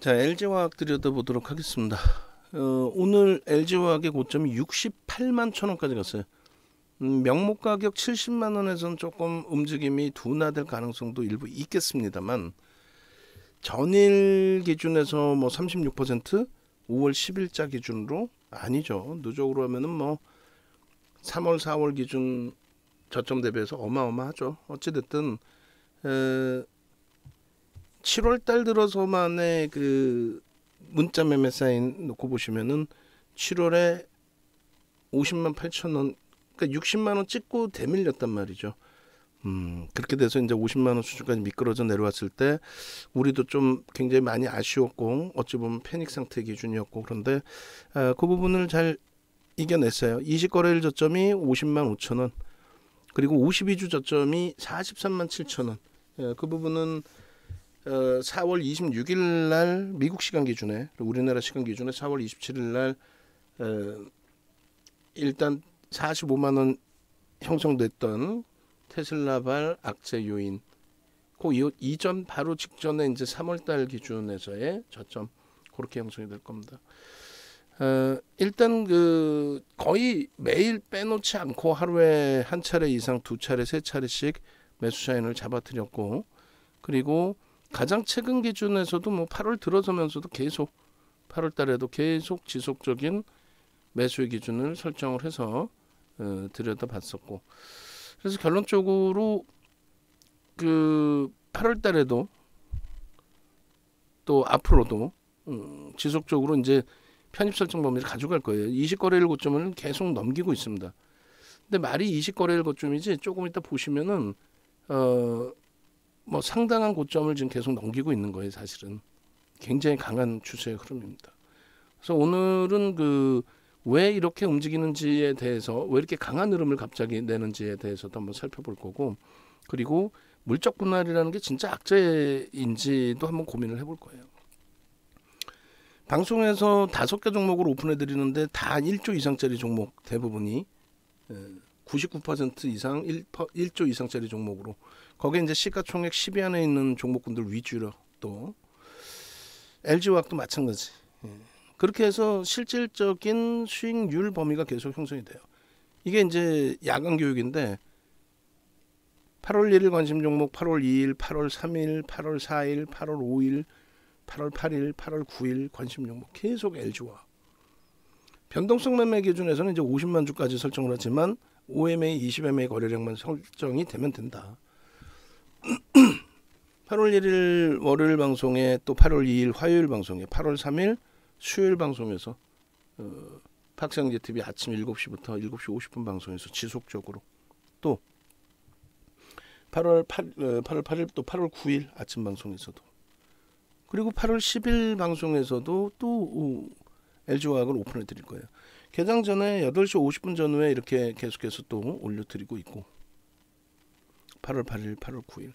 자, LG화학 들여다보도록 하겠습니다. 오늘 LG화학의 고점이 68만 천 원까지 갔어요. 명목 가격 70만 원에선 조금 움직임이 둔화될 가능성도 일부 있겠습니다만, 전일 기준에서 뭐 36%, 5월 10일자 기준으로 아니죠. 누적으로 하면은 뭐 3월, 4월 기준 저점 대비해서 어마어마하죠. 어찌됐든 7월 달 들어서만의 그 문자 매매 사인 놓고 보시면은 7월에 50만 8천 원, 그러니까 60만 원 찍고 대밀렸단 말이죠. 그렇게 돼서 이제 50만 원 수준까지 미끄러져 내려왔을 때 우리도 좀 굉장히 많이 아쉬웠고 어찌 보면 패닉 상태 기준이었고, 그런데 그 부분을 잘 이겨냈어요. 20거래일 저점이 50만 5천 원, 그리고 52주 저점이 43만 7천 원. 그 부분은 4월 26일 날 미국 시간 기준에, 우리나라 시간 기준에 4월 27일 날 일단 45만 원 형성됐던 테슬라발 악재 요인, 그 이전 바로 직전에 이제 3월 달 기준에서의 저점, 그렇게 형성이 될 겁니다. 일단 그 거의 매일 빼놓지 않고 하루에 한 차례 이상, 두 차례, 세 차례씩 매수 사인을 잡아드렸고, 그리고 가장 최근 기준에서도 뭐 8월 들어서면서도 계속 8월 달에도 계속 지속적인 매수의 기준을 설정을 해서 들여다봤었고, 그래서 결론적으로 그 8월 달에도 또 앞으로도 지속적으로 이제 편입 설정 범위를 가져갈 거예요. 20거래일 고점을 계속 넘기고 있습니다. 근데 말이 20거래일 고점이지, 조금 이따 보시면은 뭐 상당한 고점을 지금 계속 넘기고 있는 거예요. 사실은 굉장히 강한 추세의 흐름입니다. 그래서 오늘은 그 왜 이렇게 움직이는지에 대해서, 왜 이렇게 강한 흐름을 갑자기 내는지에 대해서도 한번 살펴볼 거고, 그리고 물적 분할이라는 게 진짜 악재인지도 한번 고민을 해볼 거예요. 방송에서 5개 종목을 오픈해 드리는데 다 1조 이상짜리 종목, 대부분이 99% 이상 1조 이상짜리 종목으로, 거기에 이제 시가총액 10위 안에 있는 종목군들 위주로, 또 LG화학도 마찬가지. 그렇게 해서 실질적인 수익률 범위가 계속 형성이 돼요. 이게 이제 야간 교육인데 8월 1일 관심 종목, 8월 2일, 8월 3일, 8월 4일, 8월 5일, 8월 8일, 8월 9일 관심 종목 계속 LG화학. 변동성 매매 기준에서는 이제 50만 주까지 설정을 하지만 5MA, 20MA 거래량만 설정이 되면 된다. 8월 1일 월요일 방송에, 또 8월 2일 화요일 방송에, 8월 3일 수요일 방송에서 박상재 TV 아침 7시부터 7시 50분 방송에서 지속적으로, 또 8월 8일 또 8월 9일 아침 방송에서도, 그리고 8월 10일 방송에서도 또 LG화학을 오픈해 드릴 거예요. 개장 전에 8시 50분 전후에 이렇게 계속해서 또 올려드리고 있고, 8월 8일, 8월 9일.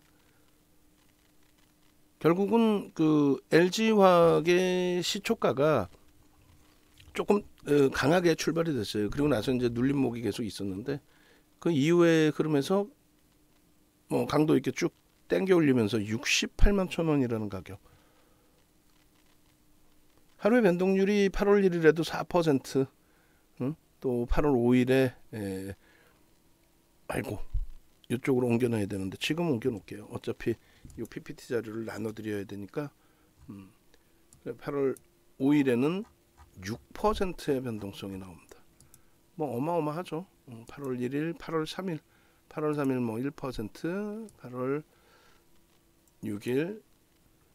결국은 그 LG화학의 시초가가 조금 강하게 출발이 됐어요. 그리고 나서 이제 눌림목이 계속 있었는데, 그 이후의 흐름에서 뭐 강도 있게 쭉 땡겨 올리면서 68만 천 원이라는 가격. 하루의 변동률이 8월 1일에도 4%, 또 8월 5일에 아이고 이쪽으로 옮겨놔야 되는데 지금 옮겨놓을게요. 어차피 이 PPT 자료를 나눠드려야 되니까. 8월 5일에는 6%의 변동성이 나옵니다. 뭐 어마어마하죠. 8월 1일, 8월 3일, 8월 3일 뭐 1%, 8월 6일,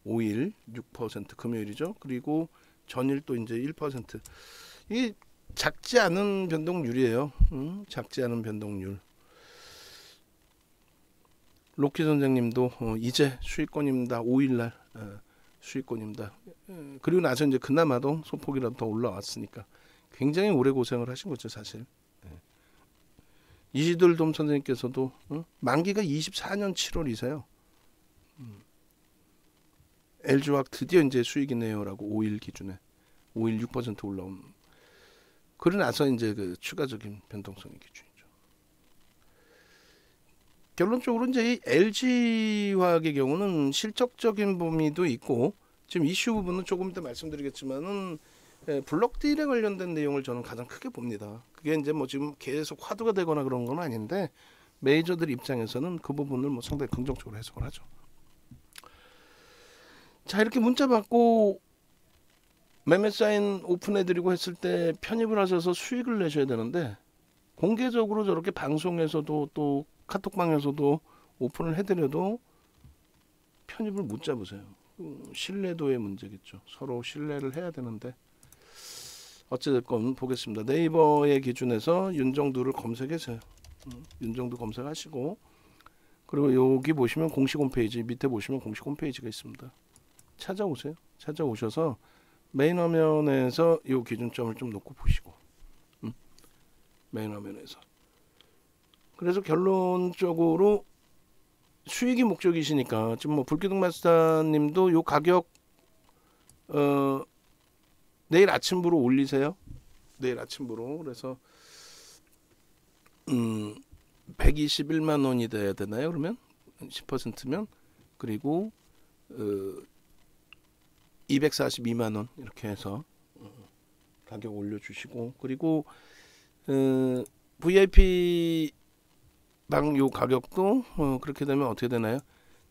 5일 6%, 금요일이죠. 그리고 전일 또 이제 1%. 이게 작지 않은 변동률이에요. 작지 않은 변동률. 로키 선생님도 이제 수익권입니다. 5일날 수익권입니다. 그리고 나서 이제 그나마도 소폭이라도 더 올라왔으니까 굉장히 오래 고생을 하신 거죠, 사실. 이시돌돔 선생님께서도 만기가 24년 7월이세요. LG화학 드디어 이제 수익이네요라고 5일 기준에 5일 6% 올라온. 그러고 나서 이제 그 추가적인 변동성의 기준이죠. 결론적으로 이제 LG화학의 경우는 실적적인 범위도 있고 지금 이슈 부분은 조금 이따 말씀드리겠지만은 블록 딜에 관련된 내용을 저는 가장 크게 봅니다. 그게 이제 뭐 지금 계속 화두가 되거나 그런 건 아닌데 메이저들 입장에서는 그 부분을 뭐 상당히 긍정적으로 해석을 하죠. 자, 이렇게 문자 받고 매매 사인 오픈해드리고 했을 때 편입을 하셔서 수익을 내셔야 되는데 공개적으로 저렇게 방송에서도 또 카톡방에서도 오픈을 해드려도 편입을 못 잡으세요. 신뢰도의 문제겠죠. 서로 신뢰를 해야 되는데 어찌됐건 보겠습니다. 네이버의 기준에서 윤정두를 검색해서요. 윤정두 검색하시고 그리고 여기 보시면 공식 홈페이지 밑에 보시면 공식 홈페이지가 있습니다. 찾아오세요. 찾아오셔서 메인 화면에서 이 기준점을 좀 놓고 보시고 메인 화면에서 그래서 결론적으로 수익이 목적이시니까 지금 뭐 불기둥 마스터님도 요 가격 내일 아침부로 올리세요. 내일 아침부로. 그래서 121만 원이 돼야 되나요? 그러면 10%면 그리고 242만 원 이렇게 해서 가격 올려주시고 그리고 VIP 방 요 가격도 그렇게 되면 어떻게 되나요?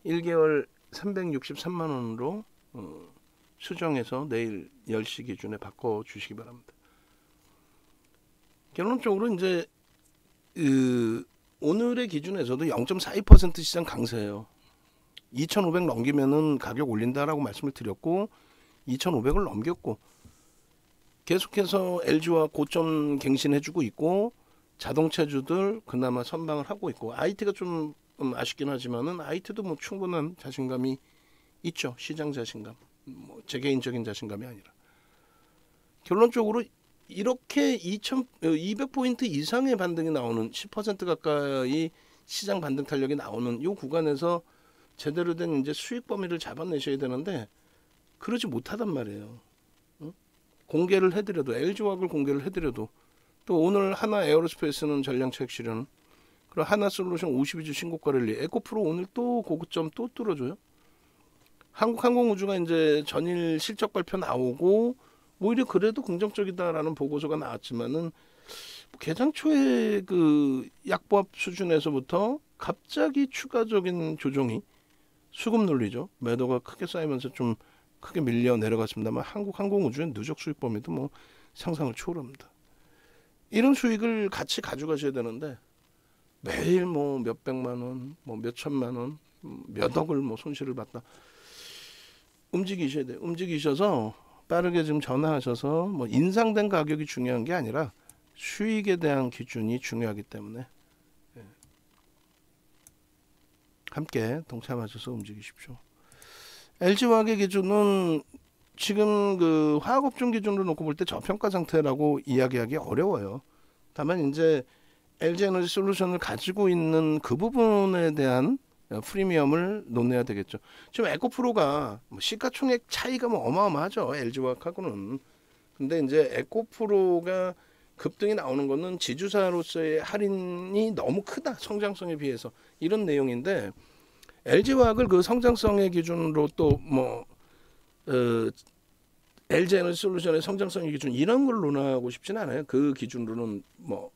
1개월 363만 원으로 수정해서 내일 10시 기준에 바꿔 주시기 바랍니다. 결론적으로 이제 오늘의 기준에서도 0.42% 시장 강세예요. 2,500 넘기면은 가격 올린다라고 말씀을 드렸고 2,500을 넘겼고 계속해서 LG와 고점 갱신해주고 있고 자동차주들 그나마 선방을 하고 있고 IT가 좀 아쉽긴 하지만은 IT도 뭐 충분한 자신감이 있죠. 시장 자신감, 뭐 제 개인적인 자신감이 아니라 결론적으로 이렇게 200포인트 이상의 반등이 나오는 10% 가까이 시장 반등 탄력이 나오는 이 구간에서 제대로 된 이제 수익 범위를 잡아내셔야 되는데 그러지 못하단 말이에요. 공개를 해드려도 LG화학을 공개를 해드려도 또 오늘 하나 에어로스페이스는 전량차익 실현 그리고 하나솔루션 52주 신고가 랠리 에코프로 오늘 또 고점 또 뚫어줘요. 한국항공우주가 이제 전일 실적 발표 나오고 오히려 그래도 긍정적이다라는 보고서가 나왔지만은 개장 초에 그 약보합 수준에서부터 갑자기 추가적인 조정이 수급 논리죠. 매도가 크게 쌓이면서 좀 크게 밀려 내려갔습니다만 한국항공우주의 누적 수익 범위도 뭐 상상을 초월합니다. 이런 수익을 같이 가져가셔야 되는데 매일 뭐 몇백만 원, 뭐 몇천만 원, 몇 억을 뭐 손실을 봤다. 움직이셔야 돼요. 움직이셔서 빠르게 지금 전화하셔서 뭐 인상된 가격이 중요한 게 아니라 수익에 대한 기준이 중요하기 때문에 함께 동참하셔서 움직이십시오. LG화학의 기준은 지금 그 화학업종 기준으로 놓고 볼 때 저평가 상태라고 이야기하기 어려워요. 다만 이제 LG에너지솔루션을 가지고 있는 그 부분에 대한 프리미엄을 논해야 되겠죠. 지금 에코프로가 뭐 시가총액 차이가 뭐 어마어마하죠. LG화학하고는. 근데 이제 에코프로가 급등이 나오는 거는 지주사로서의 할인이 너무 크다. 성장성에 비해서. 이런 내용인데 LG화학을 그 성장성의 기준으로 또 뭐 LG에너지솔루션의 성장성의 기준 이런 걸 논하고 싶지는 않아요. 그 기준으로는 뭐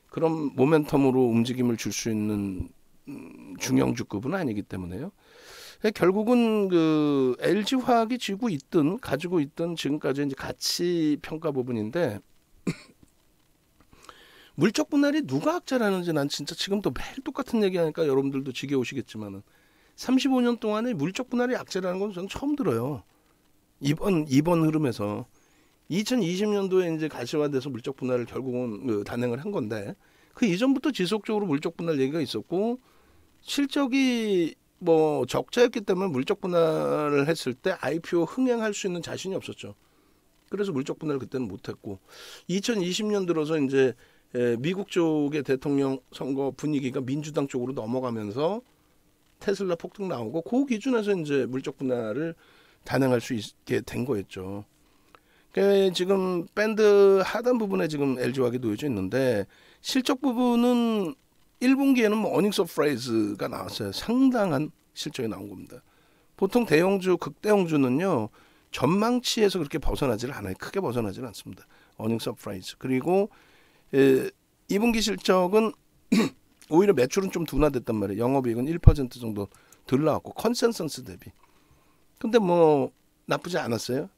그런 모멘텀으로 움직임을 줄 수 있는 중형주급은 아니기 때문에요. 결국은 그 LG화학이 가지고 있던 지금까지 이제 가치 평가 부분인데 물적 분할이 누가 악재라는지 난 진짜 지금도 매일 똑같은 얘기하니까 여러분들도 지겨우시겠지만은 35년 동안에 물적 분할이 악재라는 건 저는 처음 들어요. 이번 흐름에서 2020년도에 이제 가시화돼서 물적 분할을 결국은 단행을 한 건데 그 이전부터 지속적으로 물적 분할 얘기가 있었고 실적이 뭐 적자였기 때문에 물적 분할을 했을 때 IPO 흥행할 수 있는 자신이 없었죠. 그래서 물적 분할을 그때는 못했고 2020년 들어서 이제 미국 쪽의 대통령 선거 분위기가 민주당 쪽으로 넘어가면서 테슬라 폭등 나오고 그 기준에서 이제 물적 분할을 단행할 수 있게 된 거였죠. 그러니까 지금 밴드 하단 부분에 지금 LG화학이 놓여져 있는데 실적 부분은 1분기에는 뭐 어닝 서프라이즈가 나왔어요. 상당한 실적이 나온 겁니다. 보통 대형주, 극대형주는요 전망치에서 그렇게 벗어나질 않아요. 크게 벗어나질 않습니다. 어닝 서프라이즈. 그리고 2분기 실적은 오히려 매출은 좀 둔화됐단 말이에요. 영업이익은 1% 정도 덜 나왔고 컨센서스 대비. 근데 뭐 나쁘지 않았어요.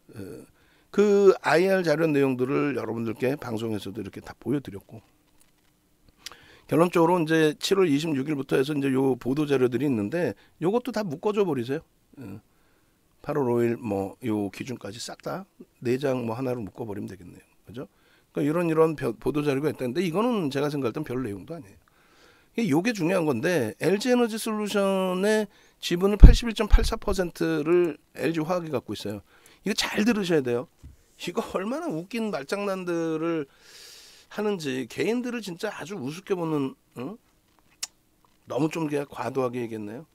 그 IR 자료 내용들을 여러분들께 방송에서도 이렇게 다 보여드렸고, 결론적으로 이제 7월 26일부터 해서 이제 요 보도 자료들이 있는데 요것도 다 묶어줘 버리세요. 8월 5일 뭐 요 기준까지 싹 다 4장 뭐 하나로 묶어버리면 되겠네요. 그죠? 그러니까 이런 보도 자료가 있다는데 이거는 제가 생각할 땐 별 내용도 아니에요. 요게 중요한 건데 LG 에너지 솔루션의 지분을 81.84%를 LG 화학이 갖고 있어요. 이거 잘 들으셔야 돼요. 이거 얼마나 웃긴 말장난들을 하는지, 개인들을 진짜 아주 우습게 보는, 너무 좀 과도하게 얘기했네요.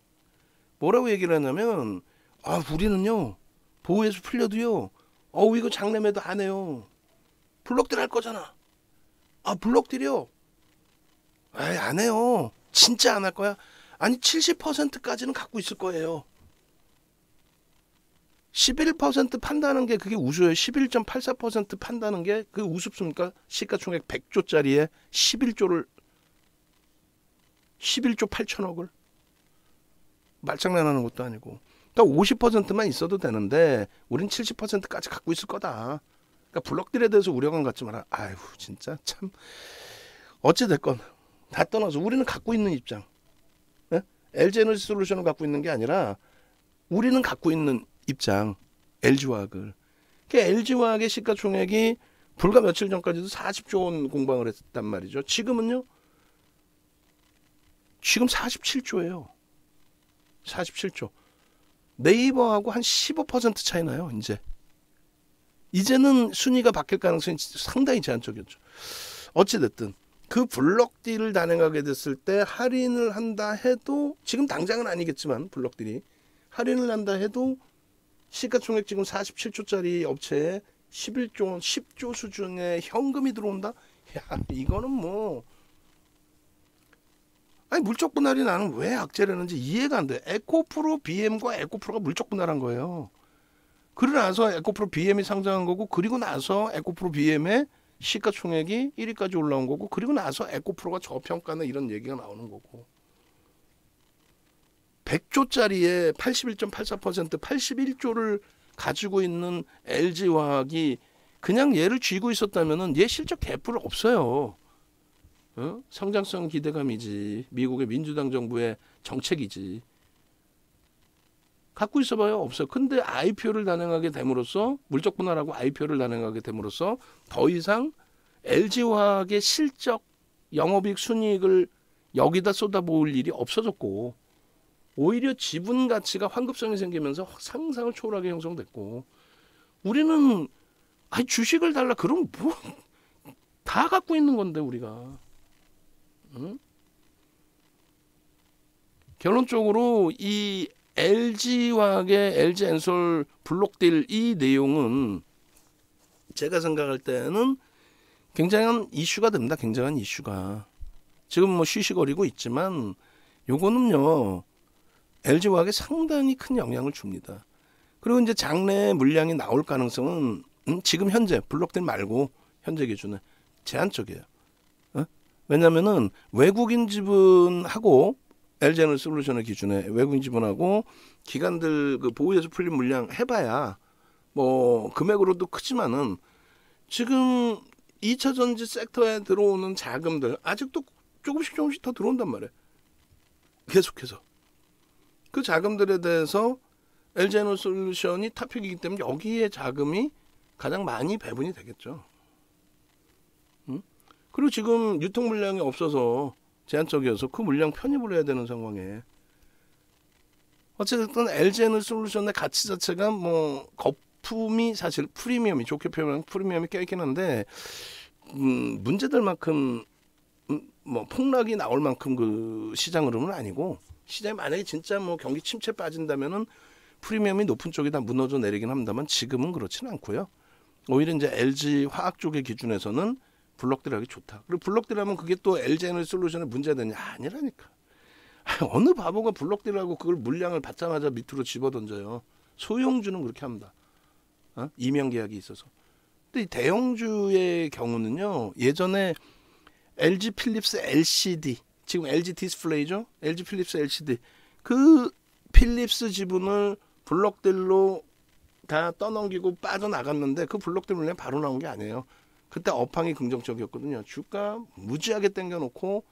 뭐라고 얘기를 하냐면, 우리는요 보호해서 풀려도요 이거 장래매도 안 해요. 블록딜 할 거잖아. 블록딜이요? 안 해요. 진짜 안 할 거야? 아니 70%까지는 갖고 있을 거예요. 11% 판다는 게 그게 우수해요. 11.84% 판다는 게 그 우습습니까? 시가총액 100조짜리에 11조 8천억을 말장난하는 것도 아니고. 그러니까 50%만 있어도 되는데 우린 70%까지 갖고 있을 거다. 그러니까 블록딜에 대해서 우려감 갖지 마라. 아유 진짜 참. 어찌 됐건 다 떠나서 우리는 갖고 있는 입장. LG 에너지 솔루션을 갖고 있는 게 아니라 우리는 갖고 있는 입장. LG화학을. 그러니까 LG화학의 시가총액이 불과 며칠 전까지도 40조 원 공방을 했단 말이죠. 지금은요. 지금 47조예요. 47조. 네이버하고 한 15% 차이 나요. 이제는 순위가 바뀔 가능성이 상당히 제한적이었죠. 어찌됐든 그 블록딜을 단행하게 됐을 때 할인을 한다 해도, 지금 당장은 아니겠지만 블록딜이 할인을 한다 해도 시가총액 지금 47조짜리 업체에 11조 원, 10조 수준의 현금이 들어온다? 야, 이거는 뭐, 아니 물적 분할이 나는 왜 악재라는지 이해가 안 돼. 에코프로 BM과 에코프로가 물적 분할한 거예요. 그러고 나서 에코프로 BM이 상장한 거고, 그리고 나서 에코프로 BM의 시가총액이 1위까지 올라온 거고, 그리고 나서 에코프로가 저평가는 이런 얘기가 나오는 거고. 100조짜리에 81.84% 81조를 가지고 있는 LG화학이 그냥 얘를 쥐고 있었다면은 얘 실적 개뿔 없어요. 성장성 기대감이지, 미국의 민주당 정부의 정책이지. 갖고 있어봐요, 없어요. 근데 IPO를 단행하게 됨으로써, 물적 분할하고 IPO를 단행하게 됨으로써 더 이상 LG화학의 실적, 영업이익, 순이익을 여기다 쏟아부을 일이 없어졌고, 오히려 지분 가치가 환급성이 생기면서 상상을 초월하게 형성됐고, 우리는 주식을 달라 그럼 뭐 다 갖고 있는 건데 우리가. 결론적으로 이 LG화학의 LG엔솔 블록딜 이 내용은 제가 생각할 때는 굉장한 이슈가 됩니다. 굉장한 이슈가. 지금 뭐 쉬쉬거리고 있지만 요거는요 LG화학에 상당히 큰 영향을 줍니다. 그리고 이제 장래 물량이 나올 가능성은 지금 현재 블록딜 말고 현재 기준에 제한적이에요. 왜냐면은 외국인 지분하고 LG에너지 솔루션의 기준에 외국인 지분하고 기관들 그 보유해서 풀린 물량 해봐야 뭐 금액으로도 크지만은 지금 2차 전지 섹터에 들어오는 자금들 아직도 조금씩 더 들어온단 말이에요. 계속해서. 그 자금들에 대해서 LG에너지 솔루션이 탑픽이기 때문에 여기에 자금이 가장 많이 배분이 되겠죠. 그리고 지금 유통 물량이 없어서 제한적이어서 그 물량 편입을 해야 되는 상황에 어쨌든 LG에너지 솔루션의 가치 자체가 뭐 거품이 사실 프리미엄이 좋게 표현하면 프리미엄이 껴있긴 한데 문제들만큼 뭐 폭락이 나올 만큼 그 시장 흐름은 아니고 시장이 만약에 진짜 뭐 경기 침체 빠진다면은 프리미엄이 높은 쪽이 다 무너져 내리긴 합니다만 지금은 그렇지는 않고요. 오히려 이제 LG 화학 쪽의 기준에서는 블록딜하기 좋다. 그리고 블록딜하면 그게 또 LG에너지 솔루션의 문제가 되냐? 아니라니까. 어느 바보가 블록딜하고 그걸 물량을 받자마자 밑으로 집어던져요. 소형주는 그렇게 합니다. 이명 계약이 있어서. 근데 이 대형주의 경우는요. 예전에 LG 필립스 LCD, 지금 LG 디스플레이죠. LG 필립스 LCD. 그 필립스 지분을 블록딜로 다 떠넘기고 빠져나갔는데 그 블록딜 물량 바로 나온 게 아니에요. 그때 업황이 긍정적이었거든요. 주가 무지하게 땡겨놓고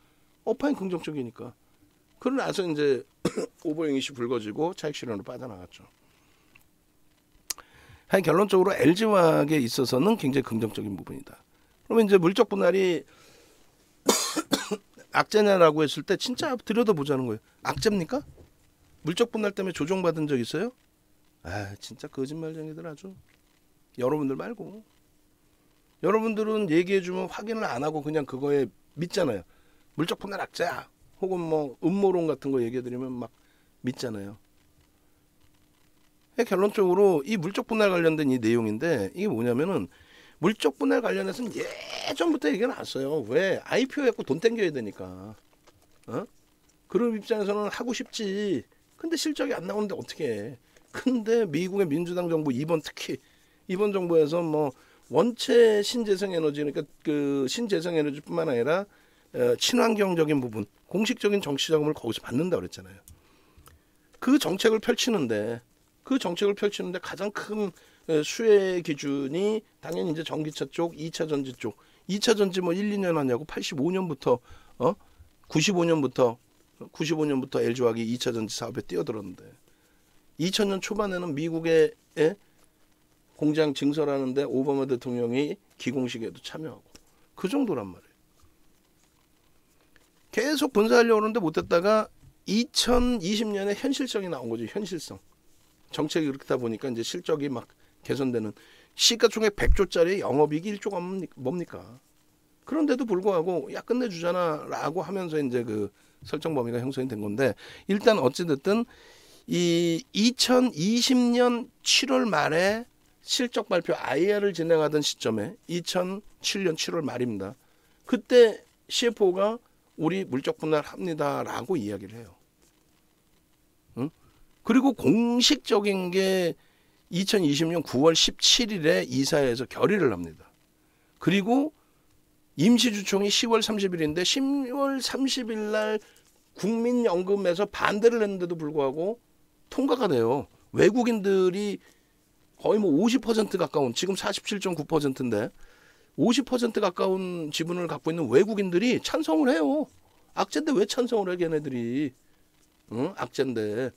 업황이 긍정적이니까. 그러고 나서 이제 오버유닛이 불거지고 차익 실현으로 빠져나갔죠. 하여간 결론적으로 LG화학에 있어서는 굉장히 긍정적인 부분이다. 그러면 이제 물적 분할이 악재냐라고 했을 때 진짜 들여다보자는 거예요. 악재입니까? 물적 분할 때문에 조정받은 적 있어요? 아, 진짜 거짓말쟁이들 아주. 여러분들 말고. 여러분들은 얘기해주면 확인을 안 하고 그냥 그거에 믿잖아요. 물적 분할 악재야. 혹은 뭐 음모론 같은 거 얘기해드리면 막 믿잖아요. 결론적으로 이 물적 분할 관련된 이 내용인데 이게 뭐냐면은 물적 분할 관련해서는 예전부터 얘기가 나왔어요. 왜? IPO 했고 돈 땡겨야 되니까. 그룹 입장에서는 하고 싶지. 근데 실적이 안 나오는데 어떻게 해. 근데 미국의 민주당 정부 특히 이번 정부에서 뭐 원체 신재생에너지 그러니까 그 신재생에너지뿐만 아니라 친환경적인 부분 공식적인 정치 자금을 거기서 받는다 그랬잖아요. 그 정책을 펼치는데 가장 큰 수혜 기준이 당연히 이제 전기차 쪽, 2차 전지 쪽. 2차 전지 뭐 1, 2년 하냐고 85년부터 95년부터 LG화학이 2차 전지 사업에 뛰어들었는데 2000년 초반에는 미국의 공장 증설하는데 오바마 대통령이 기공식에도 참여하고 그 정도란 말이에요. 계속 분사하려고 하는데 못했다가 2020년에 현실성이 나온 거죠. 현실성. 정책이 그렇다 보니까 이제 실적이 막 개선되는 시가총액 100조짜리 영업이익이 1조가 뭡니까? 그런데도 불구하고 야 끝내주잖아 라고 하면서 이제 그 설정 범위가 형성이 된 건데 일단 어찌됐든 이 2020년 7월 말에 실적 발표 IR을 진행하던 시점에 2007년 7월 말입니다. 그때 CFO가 우리 물적 분할합니다 라고 이야기를 해요. 그리고 공식적인 게 2020년 9월 17일에 이사회에서 결의를 합니다. 그리고 임시주총이 10월 30일인데 10월 30일 날 국민연금에서 반대를 했는데도 불구하고 통과가 돼요. 외국인들이 거의 뭐 50% 가까운 지금 47.9%인데 50% 가까운 지분을 갖고 있는 외국인들이 찬성을 해요. 악재인데 왜 찬성을 해 걔네들이. 악재인데.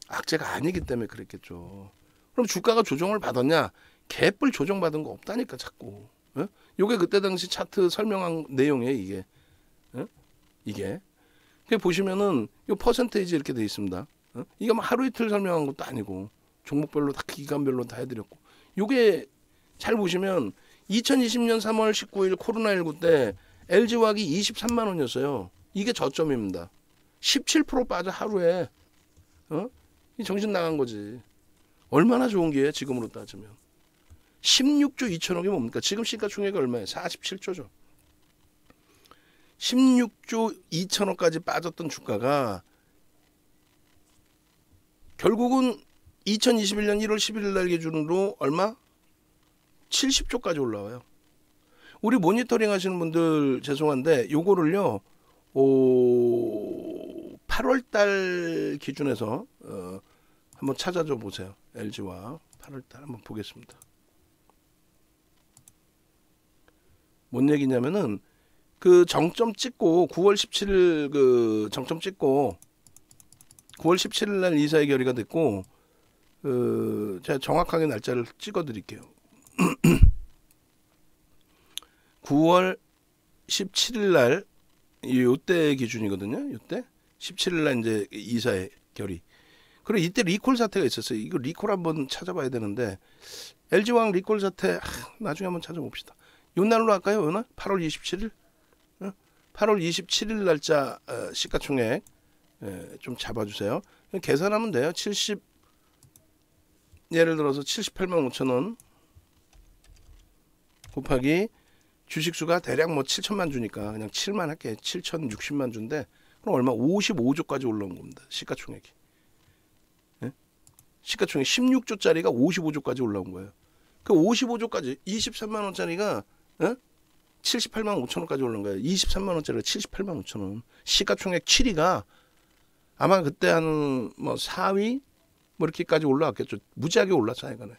악재가 아니기 때문에 그랬겠죠. 그럼 주가가 조정을 받았냐? 개뿔 조정받은 거 없다니까 자꾸. 요게 그때 당시 차트 설명한 내용이에요 이게. 이게. 보시면은 요 퍼센테이지 이렇게 돼 있습니다. 이게 뭐 하루 이틀 설명한 것도 아니고 종목별로 다 기간별로 다 해드렸고 요게 잘 보시면 2020년 3월 19일 코로나19 때 LG화학이 23만 원이었어요. 이게 저점입니다. 17% 빠져 하루에. 이 정신 나간 거지. 얼마나 좋은 게 지금으로 따지면 16조 2천억이 뭡니까? 지금 시가총액이 얼마예요? 47조죠. 16조 2천억까지 빠졌던 주가가 결국은 2021년 1월 11일 날 기준으로 얼마? 70조까지 올라와요. 우리 모니터링 하시는 분들 죄송한데 요거를요 8월 달 기준에서 한번 찾아줘 보세요. LG화 8월 달 한번 보겠습니다. 뭔 얘기냐면은 그 정점 찍고 9월 17일 그 정점 찍고 9월 17일 날 이사회 결의가 됐고 제가 정확하게 날짜를 찍어 드릴게요. 9월 17일 날 요때 기준이거든요. 요때 17일 날 이제 이사회 결의. 그리고 이때 리콜 사태가 있었어요. 이거 리콜 한번 찾아봐야 되는데 LG화학 리콜 사태 나중에 한번 찾아봅시다. 요 날로 할까요? 요 날? 8월 27일? 8월 27일 날짜 시가총액 좀 잡아주세요. 계산하면 돼요. 예를 들어서 78만 5천 원 곱하기 주식수가 대략 뭐 7천만 주니까 그냥 7만 할게. 7,060만 주인데 그럼 얼마? 55조까지 올라온 겁니다. 시가총액이. 예? 시가총액 16조짜리가 55조까지 올라온 거예요. 그 55조까지 23만 원짜리가 78만 5천 원까지 올라온 거예요. 23만 원짜리가 78만 5천 원. 시가총액 7위가 아마 그때 한 뭐 4위 뭐 이렇게까지 올라왔겠죠. 무지하게 올랐어 하여간에.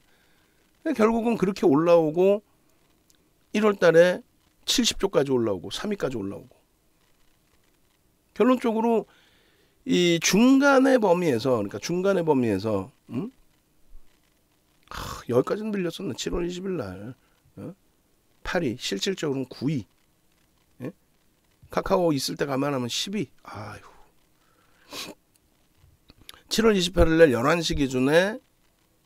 결국은 그렇게 올라오고 1월 달에 70조까지 올라오고 3위까지 올라오고 결론적으로 이 중간의 범위에서 그러니까 중간의 범위에서 여기까지는 밀렸었네. 7월 20일 날 8위 실질적으로는 9위 예? 카카오 있을 때 감안하면 10위 아휴 7월 28일 날 11시 기준에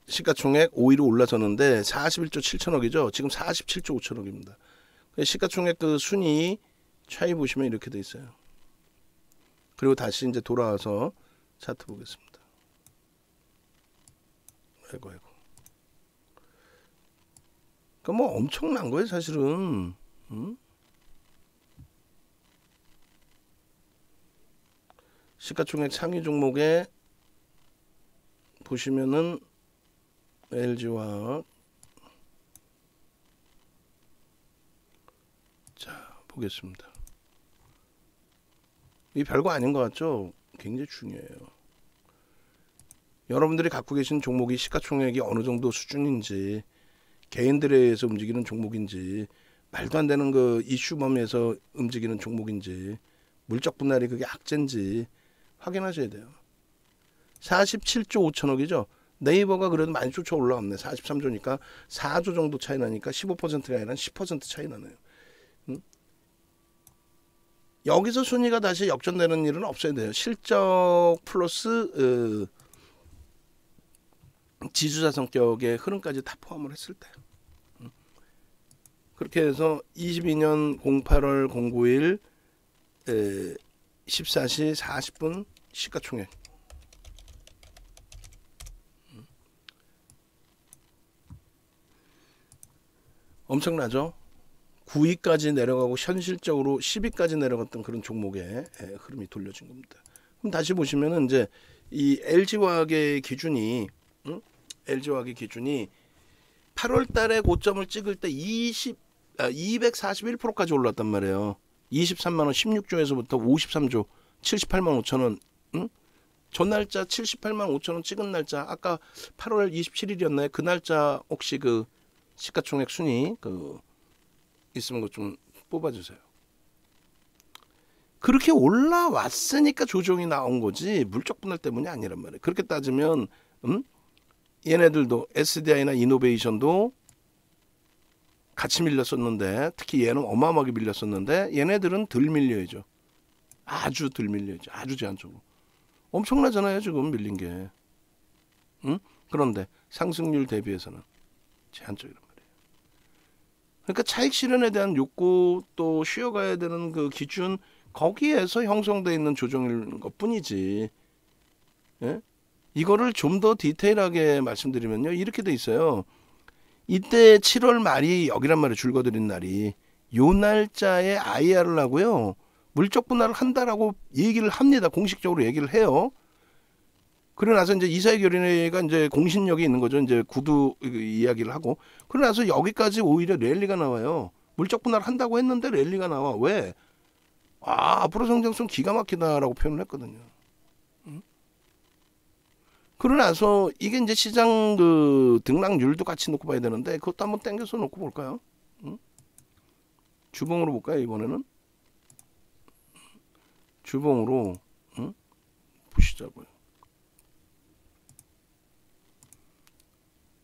시가총액 5위로 올라섰는데 41조 7천억이죠. 지금 47조 5천억입니다. 시가총액 그 순위 차이 보시면 이렇게 돼 있어요. 그리고 다시 이제 돌아와서 차트 보겠습니다. 아이고. 그러니까 뭐 엄청난 거예요, 사실은. 시가총액 상위 종목에 보시면은 LG화학 자 보겠습니다. 이 별거 아닌 것 같죠? 굉장히 중요해요. 여러분들이 갖고 계신 종목이 시가총액이 어느 정도 수준인지 개인들에 의해서 움직이는 종목인지 말도 안 되는 그 이슈 범위에서 움직이는 종목인지 물적 분할이 그게 악재인지 확인하셔야 돼요. 47조 5천억이죠. 네이버가 그래도 많이 쫓아 올라왔네. 43조니까 4조 정도 차이 나니까 15%가 아니라 10% 차이 나네요. 여기서 순위가 다시 역전되는 일은 없어야 돼요. 실적 플러스 지주사 성격의 흐름까지 다 포함을 했을 때. 그렇게 해서 22년 08월 09일 14시 40분 시가총액 엄청나죠? 9위까지 내려가고 현실적으로 10위까지 내려갔던 그런 종목의 흐름이 돌려진 겁니다. 그럼 다시 보시면은 이제 이 LG화학의 기준이 LG화학의 기준이 8월 달에 고점을 찍을 때 241%까지 올랐단 말이에요. 23만 원 16조에서부터 53조 78만 5천 원. 전 날짜 78만 5천 원 찍은 날짜 아까 8월 27일이었나요? 그 날짜 혹시 그 시가총액 순위 그 있으면 것 좀 뽑아주세요. 그렇게 올라왔으니까 조정이 나온 거지 물적 분할 때문이 아니란 말이에요. 그렇게 따지면 얘네들도 SDI나 이노베이션도 같이 밀렸었는데 특히 얘는 어마어마하게 밀렸었는데 얘네들은 덜 밀려야죠. 아주 덜 밀려야죠. 아주 제한적으로. 엄청나잖아요. 지금 밀린 게. 그런데 상승률 대비해서는 제한적이란 말이에요. 그러니까 차익 실현에 대한 욕구 또 쉬어가야 되는 그 기준 거기에서 형성되어 있는 조정일 것뿐이지. 예? 이거를 좀 더 디테일하게 말씀드리면요. 이렇게 돼 있어요. 이때 7월 말이 여기란 말이에요. 줄거드린 날이. 요 날짜에 IR을 하고요. 물적 분할을 한다라고 얘기를 합니다. 공식적으로 얘기를 해요. 그러고 나서 이제 이사회 결의회가 이제 공신력이 있는 거죠. 이제 구두 이야기를 하고. 그러고 나서 여기까지 오히려 랠리가 나와요. 물적 분할 한다고 했는데 랠리가 나와. 왜? 앞으로 성장성 기가 막히다라고 표현을 했거든요. 그러고 나서 이게 이제 시장 그 등락률도 같이 놓고 봐야 되는데 그것도 한번 땡겨서 놓고 볼까요? 주봉으로 볼까요? 이번에는 주봉으로 보시자고요.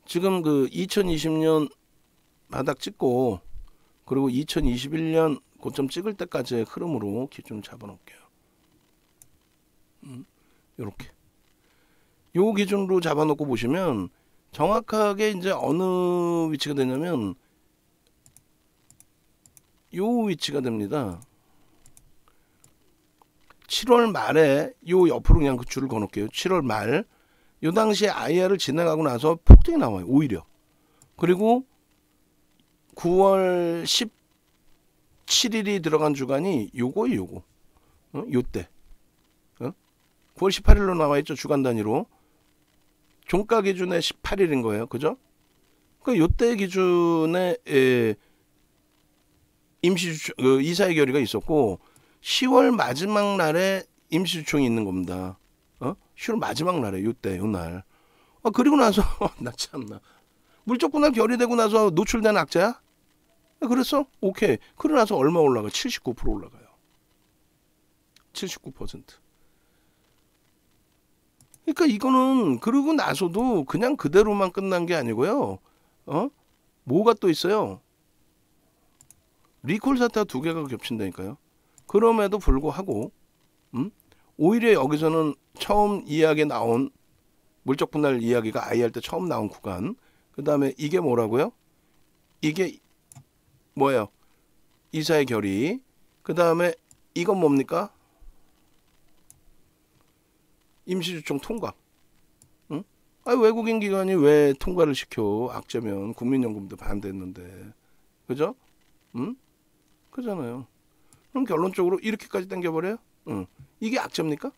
지금 그 2020년 바닥 찍고 그리고 2021년 고점 찍을 때까지의 흐름으로 기준을 잡아놓을게요. 이렇게 요 기준으로 잡아놓고 보시면 정확하게 이제 어느 위치가 되냐면 요 위치가 됩니다. 7월 말에 요 옆으로 그냥 그 줄을 그어놓을게요. 7월 말 요 당시에 IR을 진행하고 나서 폭등이 나와요. 오히려. 그리고 9월 17일이 들어간 주간이 요거예요. 요거. 요때. 9월 18일로 나와 있죠. 주간 단위로. 종가 기준에 18일인 거예요. 그죠? 그 요때 기준에 이사회 결의가 있었고 10월 마지막 날에 임시주총이 있는 겁니다. 10월 마지막 날에 요때 요날. 그리고 나서 나 참나. 물적 분할 결의되고 나서 노출된 악재야? 그랬어? 오케이. 그러고 나서 얼마 올라가? 79% 올라가요. 79%. 그러니까 이거는 그러고 나서도 그냥 그대로만 끝난 게 아니고요. 뭐가 또 있어요? 리콜 사태가 두 개가 겹친다니까요. 그럼에도 불구하고 오히려 여기서는 처음 이야기에 나온 물적 분할 이야기가 아이 할 때 처음 나온 구간. 그 다음에 이게 뭐라고요? 이게 뭐예요? 이사의 결의. 그 다음에 이건 뭡니까? 임시주총 통과. 응? 외국인 기관이 왜 통과를 시켜? 악재면 국민연금도 반대했는데. 그죠? 응? 그잖아요. 그럼 결론적으로 이렇게까지 당겨버려요? 응. 이게 악재입니까?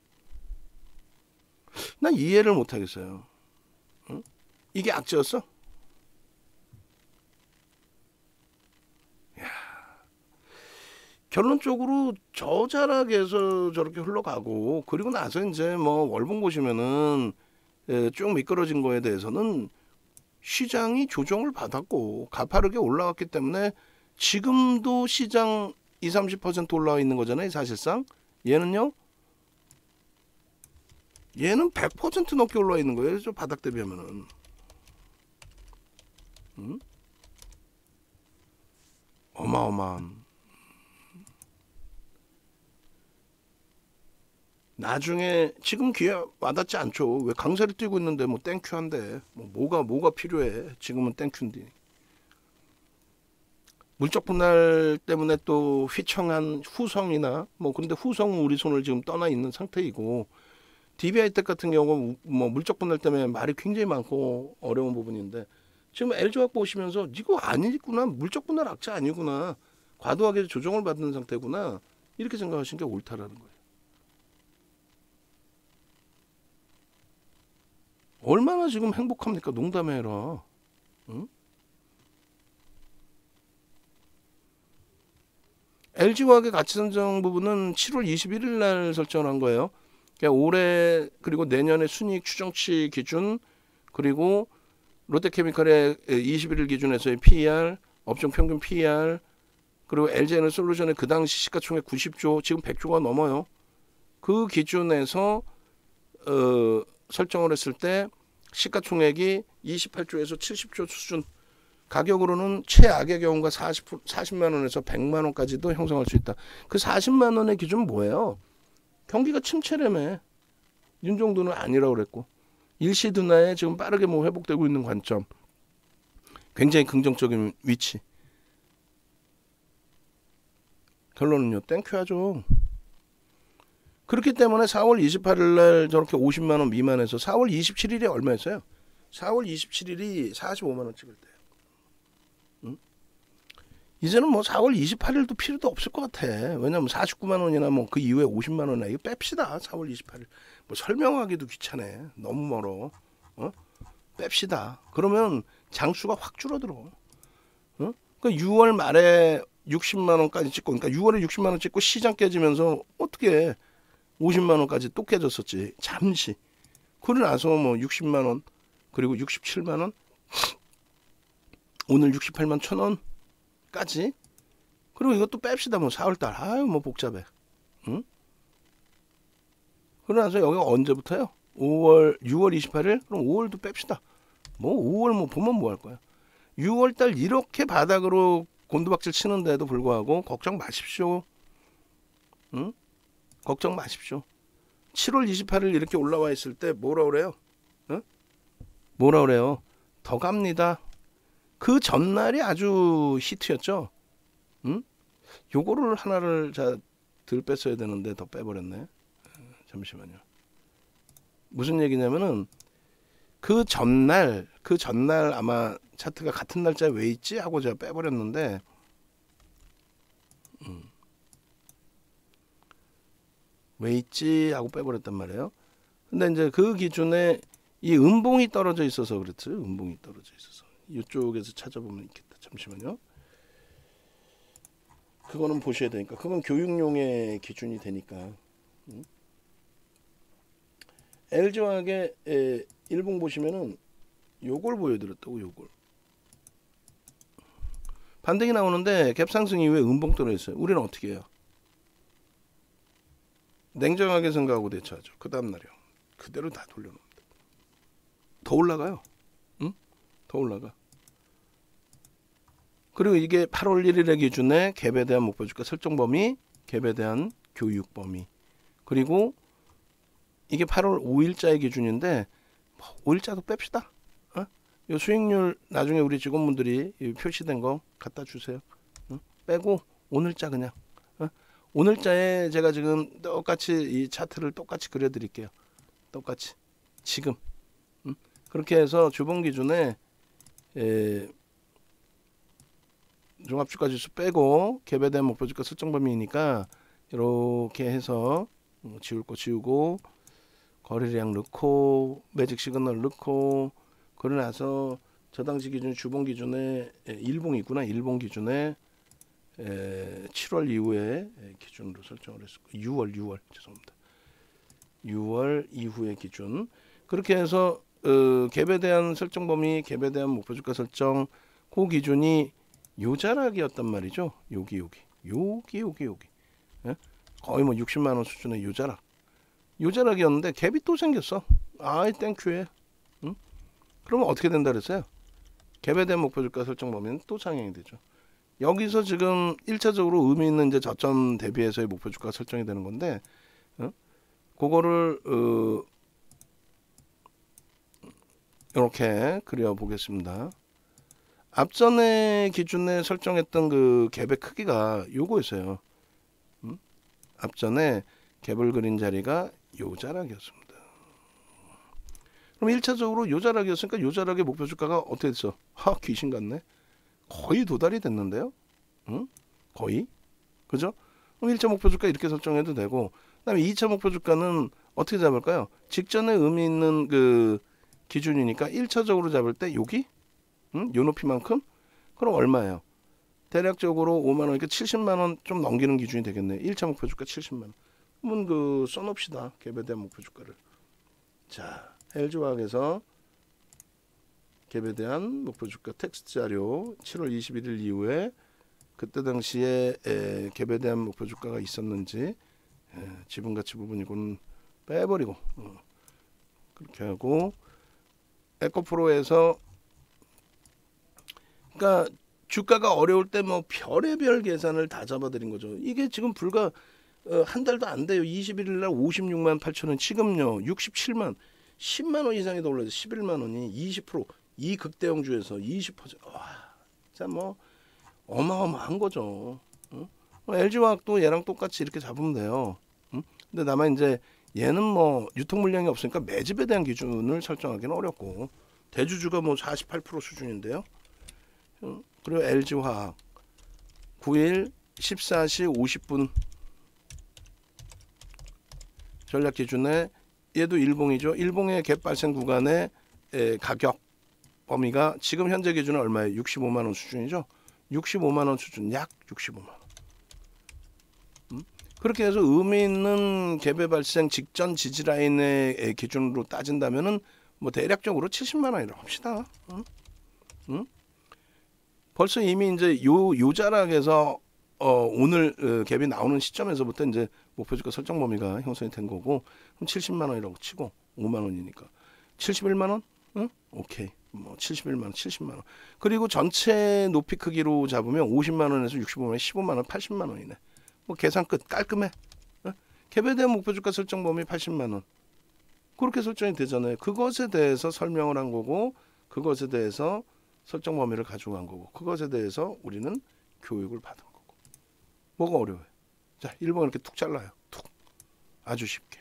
난 이해를 못하겠어요. 응? 이게 악재였어? 결론적으로 저 자락에서 저렇게 흘러가고 그리고 나서 이제 뭐 월봉 보시면은 쭉 미끄러진 거에 대해서는 시장이 조정을 받았고 가파르게 올라갔기 때문에 지금도 시장 20-30% 올라와 있는 거잖아요. 사실상 얘는요. 얘는 100% 넘게 올라와 있는 거예요. 저 바닥 대비하면은. 어마어마한. 나중에 지금 기회 와닿지 않죠. 왜 강세를 띄고 있는데 뭐 땡큐한데 뭐가 필요해. 지금은 땡큐인데. 물적 분할 때문에 또 휘청한 후성이나 뭐 근데 후성은 우리 손을 지금 떠나 있는 상태이고 DBI 때 같은 경우 뭐 물적 분할 때문에 말이 굉장히 많고 어려운 부분인데 지금 LG화학 보시면서 이거 아니구나. 물적 분할 악재 아니구나. 과도하게 조정을 받는 상태구나. 이렇게 생각하시는 게 옳다라는 거예요. 얼마나 지금 행복합니까? 농담해라. 응? LG화학의 가치 선정 부분은 7월 21일 날 설정한 거예요. 그러니까 올해 그리고 내년의 순이익 추정치 기준 그리고 롯데케미칼의 21일 기준에서의 PER, 업종 평균 PER 그리고 LG에너솔루션의 그 당시 시가총액 90조 지금 100조가 넘어요. 그 기준에서 설정을 했을 때 시가총액이 28조에서 70조 수준 가격으로는 최악의 경우가 40만 원에서 100만 원까지도 형성할 수 있다. 그 40만 원의 기준은 뭐예요? 경기가 침체라며. 윤정도는 아니라고 그랬고 일시 둔화에 지금 빠르게 뭐 회복되고 있는 관점. 굉장히 긍정적인 위치. 결론은요. 땡큐하죠. 그렇기 때문에 4월 28일 날 저렇게 50만 원 미만에서 4월 27일이 얼마였어요? 4월 27일이 45만 원 찍을 때예요. 응? 이제는 뭐 4월 28일도 필요도 없을 것 같아. 왜냐면 49만 원이나 뭐 그 이후에 50만 원이나 이거 뺍시다. 4월 28일. 뭐 설명하기도 귀찮네. 너무 멀어. 뺍시다. 그러면 장수가 확 줄어들어. 그 6월 말에 60만 원까지 찍고 그러니까 6월에 60만 원 찍고 시장 깨지면서 어떻게 50만 원까지 또 깨졌었지. 잠시. 그러고 나서 뭐 60만 원 그리고 67만 원 오늘 68만 1,000원까지 그리고 이것도 뺍시다. 뭐 4월달 아유 뭐 복잡해. 응? 그러고 나서 여기가 언제부터요? 6월 28일? 그럼 5월도 뺍시다. 뭐 5월 뭐 보면 뭐 할 거야. 6월달 이렇게 바닥으로 곤두박질 치는데도 불구하고 걱정 마십시오. 응? 걱정 마십시오. 7월 28일 이렇게 올라와 있을 때 뭐라 그래요? 뭐라 그래요? 더 갑니다. 그 전날이 아주 히트였죠. 응? 요거를 하나를 덜 뺐어야 되는데 더 빼버렸네. 잠시만요. 무슨 얘기냐면은 그 전날 아마 차트가 같은 날짜에 왜 있지 하고 제가 빼버렸는데 왜 있지 하고 빼버렸단 말이에요. 근데 이제 그 기준에 이 음봉이 떨어져 있어서 그렇지. 음봉이 떨어져 있어서 이쪽에서 찾아보면 있겠다. 잠시만요. 그거는 보셔야 되니까. 그건 교육용의 기준이 되니까. LG화학의 일봉 보시면은 요걸 보여드렸다고. 요걸 반등이 나오는데 갭 상승 이후에 음봉 떨어져 있어요. 우리는 어떻게 해요? 냉정하게 생각하고 대처하죠. 그 다음날이요. 그대로 다 돌려놓습니다. 더 올라가요. 응? 더 올라가. 그리고 이게 8월 1일의 기준에 갭에 대한 목표주가 설정 범위, 갭에 대한 교육 범위. 그리고 이게 8월 5일자의 기준인데 5일자도 뺍시다. 어? 이 수익률 나중에 우리 직원분들이 표시된 거 갖다 주세요. 어? 빼고 오늘자 그냥. 어? 오늘자에 제가 지금 똑같이 이 차트를 똑같이 그려드릴게요. 똑같이 지금. 그렇게 해서 주봉 기준에 종합주가지수 빼고 갭에 대한 목표주가 설정 범위니까 이렇게 해서 지울 거 지우고 거래량 넣고 매직 시그널 넣고 그러고 나서 저 당시 기준 주봉 기준에 일봉이구나. 일봉 기준에 7월 이후에 기준으로 설정을 했었고 6월 죄송합니다. 6월 이후의 기준 그렇게 해서 갭에 대한 설정 범위, 갭에 대한 목표주가 설정 그 기준이 요자락이었단 말이죠. 여기 예? 거의 뭐 60만 원 수준의 요자락이었는데 갭이 또 생겼어. 아이 땡큐해. 응? 그러면 어떻게 된다 그랬어요? 갭에 대한 목표주가 설정 범위는 또 상향이 되죠. 여기서 지금 1차적으로 의미 있는 이제 저점 대비해서의 목표주가 설정이 되는 건데 그거를 이렇게 그려보겠습니다. 앞전에 기준에 설정했던 그 갭의 크기가 요거였어요. 앞전에 갭을 그린 자리가 요 자락이었습니다. 그럼 1차적으로 요 자락이었으니까 요 자락의 목표 주가가 어떻게 됐어? 귀신 같네. 거의 도달이 됐는데요. 응? 거의. 그죠? 그럼 1차 목표 주가 이렇게 설정해도 되고 그다음에 2차 목표 주가는 어떻게 잡을까요? 직전에 의미 있는 그 기준이니까 1차적으로 잡을 때 여기 요 높이만큼? 그럼 얼마예요? 대략적으로 5만 원, 그러니까 70만 원 좀 넘기는 기준이 되겠네. 1차 목표 주가 70만 원. 그러면 그 써놓읍시다. 갭에 대한 목표 주가를. 자, LG화학에서 갭에 대한 목표 주가 텍스트 자료 7월 21일 이후에 그때 당시에 갭에 대한 목표 주가가 있었는지 지분 가치 부분 이거는 빼버리고 그렇게 하고 에코프로에서 그러니까 주가가 어려울 때 뭐 별의별 계산을 다 잡아드린 거죠. 이게 지금 불과 한 달도 안 돼요. 21일 날 56만 8천 원, 지금요 67만, 10만 원 이상이 더 올라서 11만 원이 20%이 극대형주에서 20%. 와, 진짜 뭐 어마어마한 거죠. LG화학도 얘랑 똑같이 이렇게 잡으면 돼요. 근데 다만 이제 얘는 뭐 유통 물량이 없으니까 매집에 대한 기준을 설정하기는 어렵고 대주주가 뭐 48% 수준인데요. 그리고 LG화학 9일 14시 50분 전략 기준에 얘도 일봉이죠. 일봉의 갭 발생 구간의 가격 범위가 지금 현재 기준은 얼마예요? 65만 원 수준이죠. 65만 원 수준, 약 65만 원. 그렇게 해서 의미 있는 갭의 발생 직전 지지 라인의 기준으로 따진다면은 뭐 대략적으로 70만 원이라고 합시다. 벌써 이미 이제 요 자락에서 오늘 갭이 나오는 시점에서부터 이제 목표주가 설정 범위가 형성이 된 거고 그럼 70만 원이라고 치고 5만 원이니까 71만 원? 응? 오케이. 뭐 71만 원, 70만 원. 그리고 전체 높이 크기로 잡으면 50만 원에서 65만 원, 15만 원, 80만 원이네. 뭐 계산 끝. 깔끔해. 갭에 대한 목표주가 설정 범위 80만 원. 그렇게 설정이 되잖아요. 그것에 대해서 설명을 한 거고 그것에 대해서 설정 범위를 가져간 거고 그것에 대해서 우리는 교육을 받은 거고. 뭐가 어려워요? 자, 1번 이렇게 툭 잘라요. 툭. 아주 쉽게.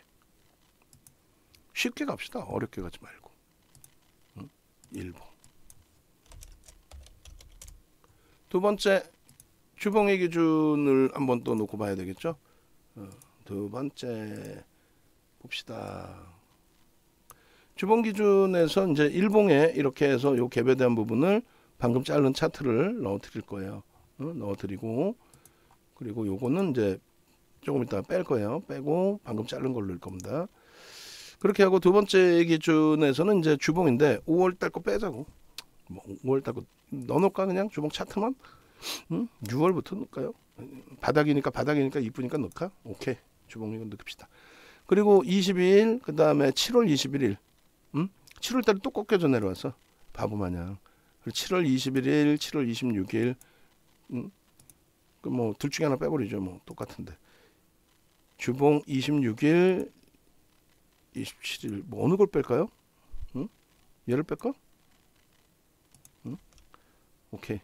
쉽게 갑시다. 어렵게 가지 말고. 1번. 두 번째 주봉의 기준을 한번 또 놓고 봐야 되겠죠. 두 번째 봅시다. 주봉 기준에서 이제 일봉에 이렇게 해서 요 갭에 대한 부분을 방금 자른 차트를 넣어 드릴 거예요. 넣어 드리고, 그리고 요거는 이제 조금 이따 뺄 거예요. 빼고 방금 자른 걸로 넣을 겁니다. 그렇게 하고 두 번째 기준에서는 이제 주봉인데 5월 달 거 빼자고. 뭐 5월 달 거 넣어놓을까 그냥 주봉 차트만? 6월부터 넣을까요? 바닥이니까 이쁘니까 넣을까? 오케이. 주봉 이거 넣읍시다. 그리고 22일, 그 다음에 7월 21일. 7월 달에 또 꺾여져 내려왔어. 바보 마냥. 7월 21일, 7월 26일. 그 뭐 둘 중에 하나 빼버리죠. 뭐 똑같은데. 주봉 26일, 27일. 뭐 어느 걸 뺄까요? 얘를 뺄까? 오케이.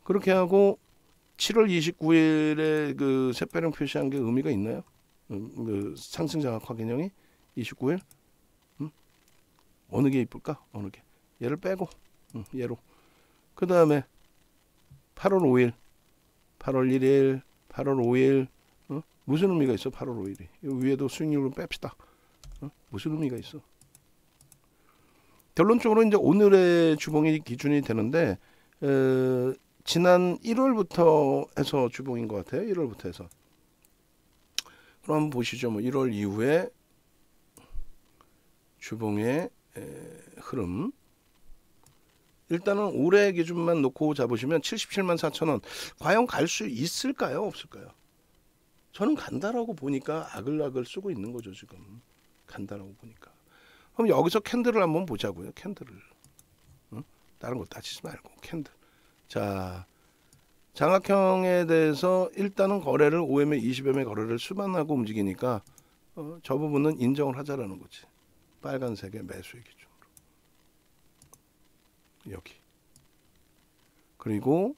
그렇게 하고 7월 29일에 그 샛배령 표시한 게 의미가 있나요? 그 상승 장악 확인형이 29일? 어느 게 이쁠까? 어느 게? 얘를 빼고 얘로. 그 다음에 8월 5일, 8월 1일, 8월 5일. 무슨 의미가 있어? 8월 5일이. 위에도 수익률을 뺍시다. 무슨 의미가 있어? 결론적으로 이제 오늘의 주봉이 기준이 되는데 지난 1월부터 해서 주봉인 것 같아요. 1월부터 해서. 그럼 한번 보시죠. 뭐 1월 이후에 주봉의 흐름. 일단은 올해 기준만 놓고 잡으시면 77만 4천원. 과연 갈 수 있을까요? 없을까요? 저는 간다라고 보니까 아글아글 쓰고 있는 거죠. 지금. 간다라고 보니까. 그럼 여기서 캔들을 한번 보자고요. 캔들을. 다른 거 따지지 말고 캔들. 자, 장악형에 대해서 일단은 거래를 5M, 20M 거래를 수반하고 움직이니까 저 부분은 인정을 하자라는 거지. 빨간색의 매수의 기준으로. 여기. 그리고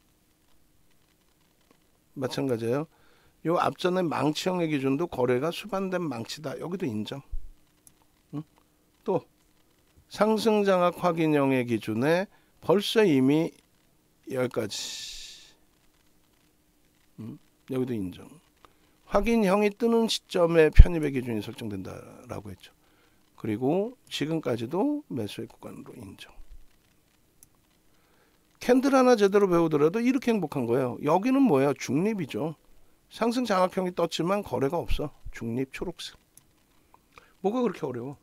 마찬가지예요. 요 앞전에 망치형의 기준도 거래가 수반된 망치다. 여기도 인정. 또 상승 장악 확인형의 기준에 벌써 이미 여기까지. 여기도 인정. 확인형이 뜨는 시점에 편입의 기준이 설정된다라고 했죠. 그리고 지금까지도 매수의 구간으로 인정. 캔들 하나 제대로 배우더라도 이렇게 행복한 거예요. 여기는 뭐예요? 중립이죠. 상승 장악형이 떴지만 거래가 없어. 중립 초록색. 뭐가 그렇게 어려워?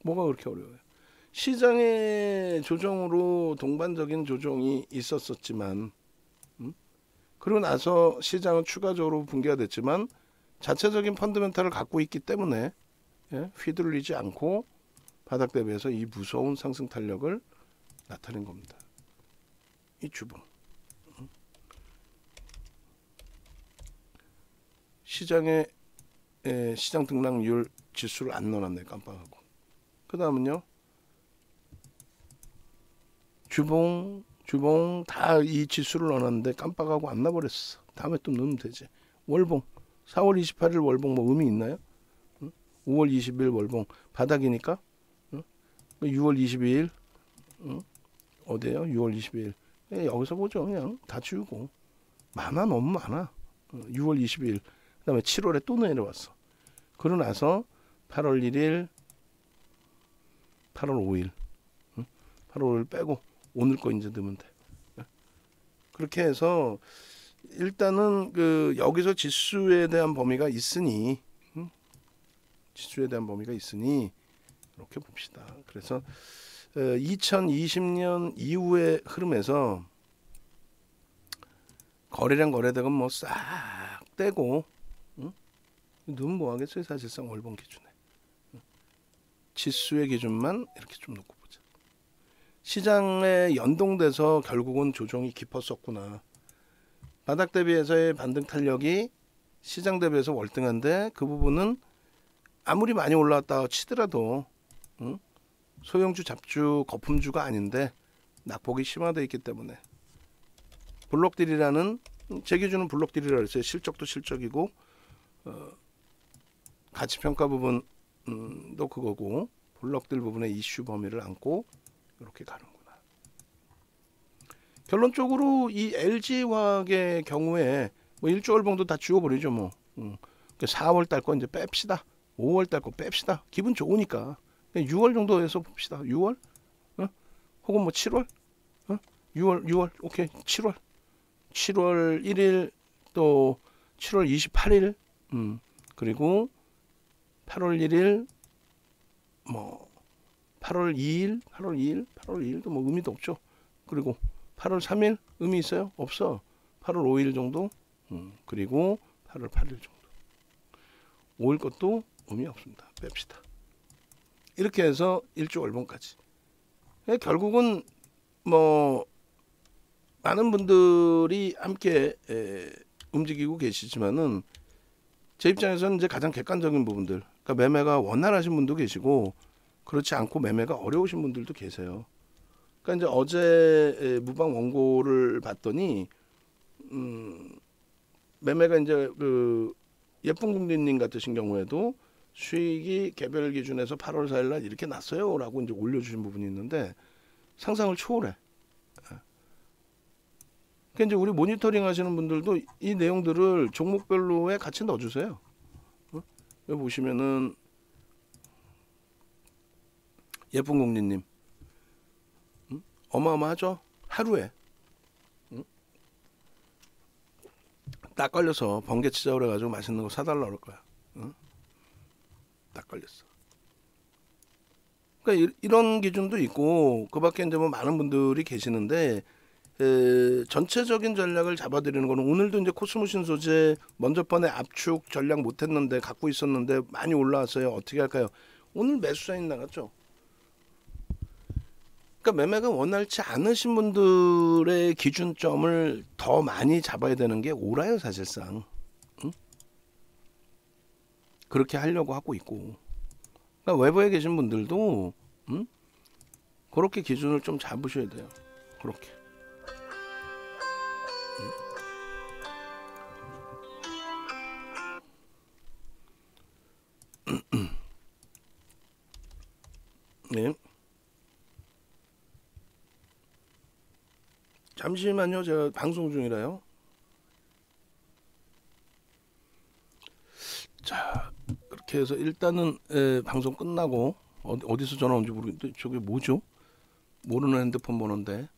뭐가 그렇게 어려워요? 시장의 조정으로 동반적인 조정이 있었지만 그러고 나서 시장은 추가적으로 붕괴가 됐지만 자체적인 펀더멘탈을 갖고 있기 때문에 휘둘리지 않고 바닥 대비해서 이 무서운 상승 탄력을 나타낸 겁니다. 이 주봉. 시장의 시장 등락률 지수를 안 넣어놨네. 깜빡하고. 그 다음은요. 주봉 다 이 지수를 넣어놨는데 깜빡하고 안 놔버렸어. 다음에 또 넣으면 되지. 월봉 4월 28일 월봉 뭐 의미 있나요? 5월 20일 월봉 바닥이니까 6월 22일 어디에요? 6월 22일 여기서 보죠. 그냥 다 지우고 많아. 너무 많아. 6월 22일 그 다음에 7월에 또 내려왔어. 그러고 나서 8월 1일 8월 5일 8월 5일 빼고 오늘 거 이제 넣으면 돼. 그렇게 해서 일단은 그 여기서 지수에 대한 범위가 있으니 이렇게 봅시다. 그래서 2020년 이후의 흐름에서 거래량 거래대금 뭐 싹 떼고 넣으면 뭐 하겠어요? 사실상 월봉 기준에 지수의 기준만 이렇게 좀 놓고 보자. 시장에 연동돼서 결국은 조정이 깊었었구나. 바닥 대비해서의 반등 탄력이 시장 대비해서 월등한데 그 부분은 아무리 많이 올라왔다 치더라도 소형주, 잡주, 거품주가 아닌데 낙폭이 심화되어 있기 때문에 블록딜이라는 제 기준은 블록딜이라고 했어요. 실적도 실적이고 가치평가 부분도 그거고 블록딜 부분의 이슈 범위를 안고 이렇게 가는구나. 결론적으로 이 LG화학의 경우에 뭐 1조 월봉도 다 지워버리죠. 뭐 4월 달 거 이제 뺍시다. 5월 달 거 뺍시다. 기분 좋으니까 6월 정도에서 봅시다. 6월 혹은 뭐 7월 6월 오케이 7월 1일 또 7월 28일 그리고 8월 1일 뭐 8월 2일도 뭐 의미도 없죠. 그리고 8월 3일 의미 있어요? 없어. 8월 5일 정도 그리고 8월 8일 정도 5일 것도 의미 없습니다. 뺍시다. 이렇게 해서 1조 월봉까지. 결국은 뭐 많은 분들이 함께 움직이고 계시지만은 제 입장에서는 이제 가장 객관적인 부분들, 그러니까 매매가 원활하신 분도 계시고 그렇지 않고 매매가 어려우신 분들도 계세요. 그러니까 이제 어제 무방 원고를 봤더니 매매가 이제 그 예쁜 국민님 같으신 경우에도 수익이 개별 기준에서 8월 4일 날 이렇게 났어요라고 이제 올려주신 부분이 있는데 상상을 초월해. 그러니까 이제 우리 모니터링 하시는 분들도 이 내용들을 종목별로에 같이 넣어주세요. 여기 보시면은 예쁜 국민님 어마어마하죠. 하루에 딱 걸려서 번개 치자 그래가지고 맛있는 거 사달라 그럴 거야. 딱 걸렸어. 그러니까 이런 기준도 있고 그 밖에 이제 뭐 많은 분들이 계시는데 전체적인 전략을 잡아드리는 거는 오늘도 이제 코스모신 소재 먼저 번에 압축 전략 못했는데 갖고 있었는데 많이 올라왔어요. 어떻게 할까요? 오늘 매수 사인 나갔죠. 그러니까 매매가 원활치 않으신 분들의 기준점을 더 많이 잡아야 되는 게 옳아요, 사실상. 그렇게 하려고 하고 있고. 그러니까 외부에 계신 분들도 그렇게 기준을 좀 잡으셔야 돼요. 그렇게. 네. 잠시만요. 제가 방송 중이라요. 자, 그렇게 해서 일단은 방송 끝나고 어디서 전화 온지 모르겠는데 저게 뭐죠? 모르는 핸드폰 번호인데.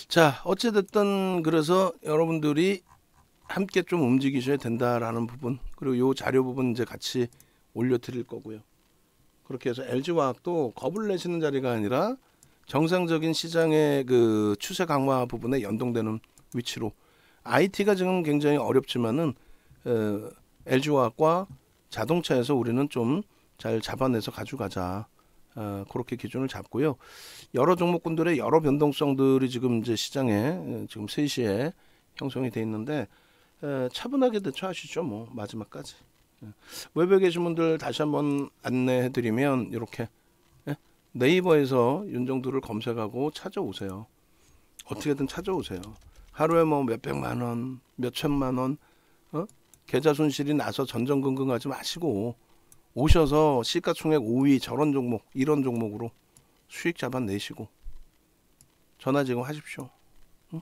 자, 어찌됐든 그래서 여러분들이 함께 좀 움직이셔야 된다라는 부분, 그리고 요 자료 부분 이제 같이 올려드릴 거고요. 그렇게 해서 LG화학도 겁을 내시는 자리가 아니라 정상적인 시장의 그 추세 강화 부분에 연동되는 위치로, IT가 지금 굉장히 어렵지만은 LG화학과 자동차에서 우리는 좀 잘 잡아내서 가져가자. 그렇게 기준을 잡고요. 여러 종목군들의 여러 변동성들이 지금 이제 시장에 지금 3시에 형성이 돼 있는데 차분하게 대처하시죠. 뭐 마지막까지. 외부에 계신 분들 다시 한번 안내해드리면 이렇게 네이버에서 윤정두를 검색하고 찾아오세요. 어떻게든 찾아오세요. 하루에 뭐 몇백만 원, 몇천만 원 계좌 손실이 나서 전전긍긍하지 마시고 오셔서 시가총액 5위 저런 종목, 이런 종목으로 수익 잡아내시고 전화 지금 하십시오. 응?